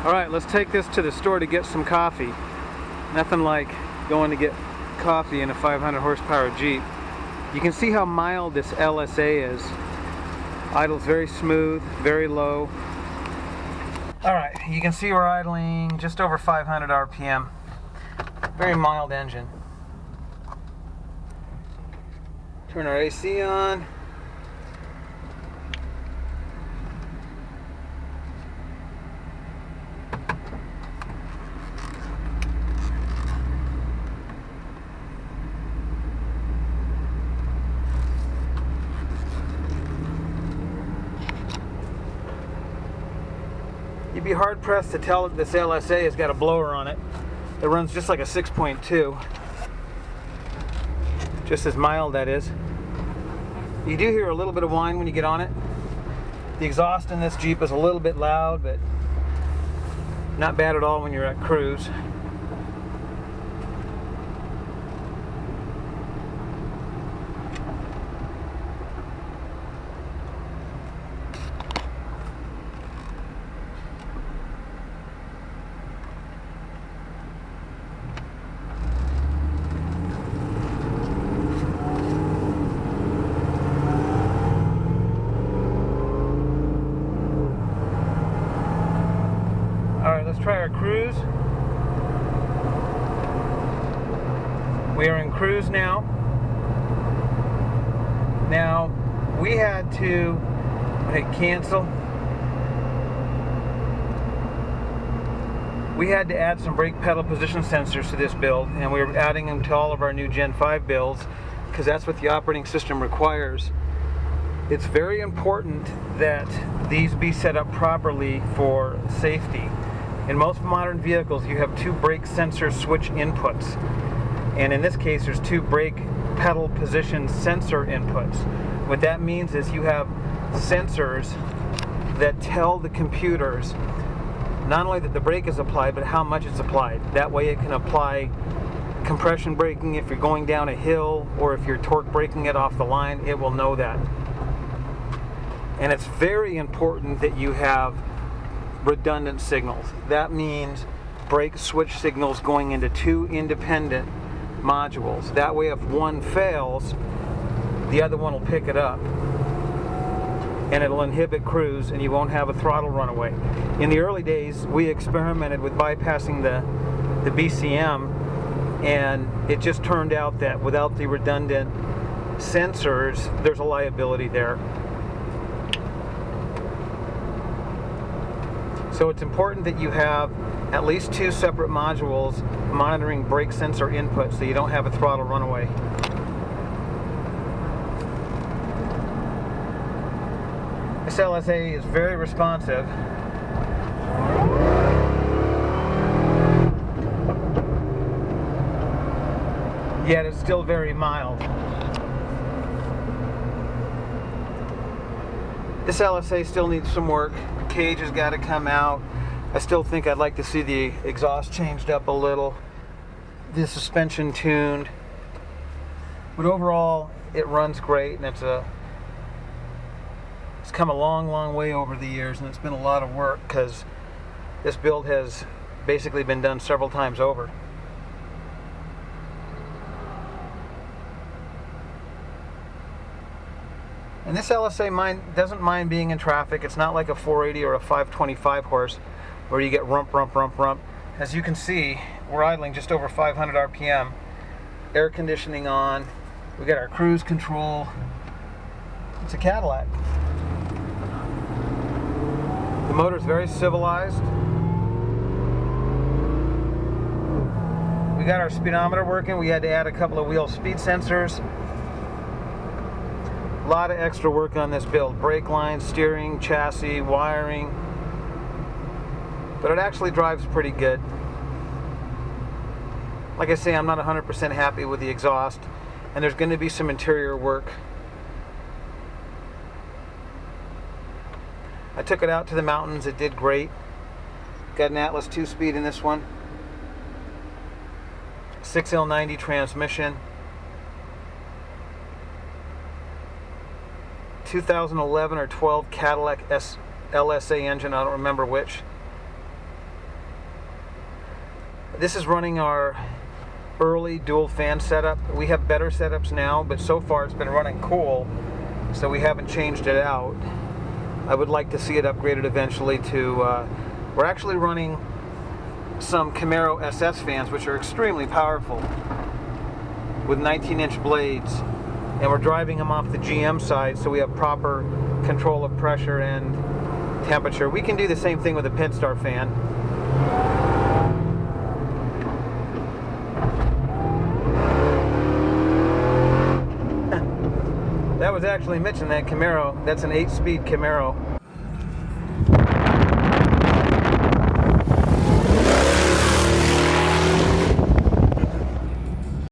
Alright, let's take this to the store to get some coffee. Nothing like going to get coffee in a 500 horsepower Jeep. You can see how mild this LSA is. Idles very smooth, very low. Alright, you can see we're idling just over 500 RPM. Very mild engine. Turn our AC on. You'd be hard pressed to tell that this LSA has got a blower on it. It runs just like a 6.2. Just as mild, that is. You do hear a little bit of whine when you get on it. The exhaust in this Jeep is a little bit loud, but not bad at all when you're at cruise. Alright, let's try our cruise. We are in cruise now. Now, we had to hit cancel. We had to add some brake pedal position sensors to this build, and we were adding them to all of our new Gen 5 builds because that's what the operating system requires. It's very important that these be set up properly for safety. In most modern vehicles, you have two brake sensor switch inputs. And in this case, there's two brake pedal position sensor inputs. What that means is you have sensors that tell the computers not only that the brake is applied, but how much it's applied. That way it can apply compression braking if you're going down a hill, or if you're torque braking it off the line, it will know that. And it's very important that you have redundant signals. That means brake switch signals going into two independent modules. That way if one fails, the other one will pick it up and it'll inhibit cruise and you won't have a throttle runaway. In the early days, we experimented with bypassing the BCM, and it just turned out that without the redundant sensors, there's a liability there. So it's important that you have at least two separate modules monitoring brake sensor input so you don't have a throttle runaway. This LSA is very responsive. Yet it's still very mild. This LSA still needs some work. The cage has got to come out. I still think I'd like to see the exhaust changed up a little, the suspension tuned. But overall, it runs great, and it's come a long way over the years, and it's been a lot of work because this build has basically been done several times over. And this LSA doesn't mind being in traffic. It's not like a 480 or a 525 horse where you get rump. As you can see, we're idling just over 500 RPM. Air conditioning on. We got our cruise control. It's a Cadillac. The motor's very civilized. We got our speedometer working. We had to add a couple of wheel speed sensors. A lot of extra work on this build. Brake lines, steering, chassis, wiring. But it actually drives pretty good. Like I say, I'm not 100% happy with the exhaust, and there's going to be some interior work. I took it out to the mountains. It did great. Got an Atlas 2-speed in this one. 6L90 transmission. 2011 or 12 Cadillac LSA engine, I don't remember which. This is running our early dual fan setup. We have better setups now, but so far it's been running cool, so we haven't changed it out. I would like to see it upgraded eventually to, we're actually running some Camaro SS fans, which are extremely powerful, with 19-inch blades, and we're driving them off the GM side, so we have proper control of pressure and temperature. We can do the same thing with a Pinstar fan. That was actually Mitch in that Camaro. That's an 8-speed Camaro.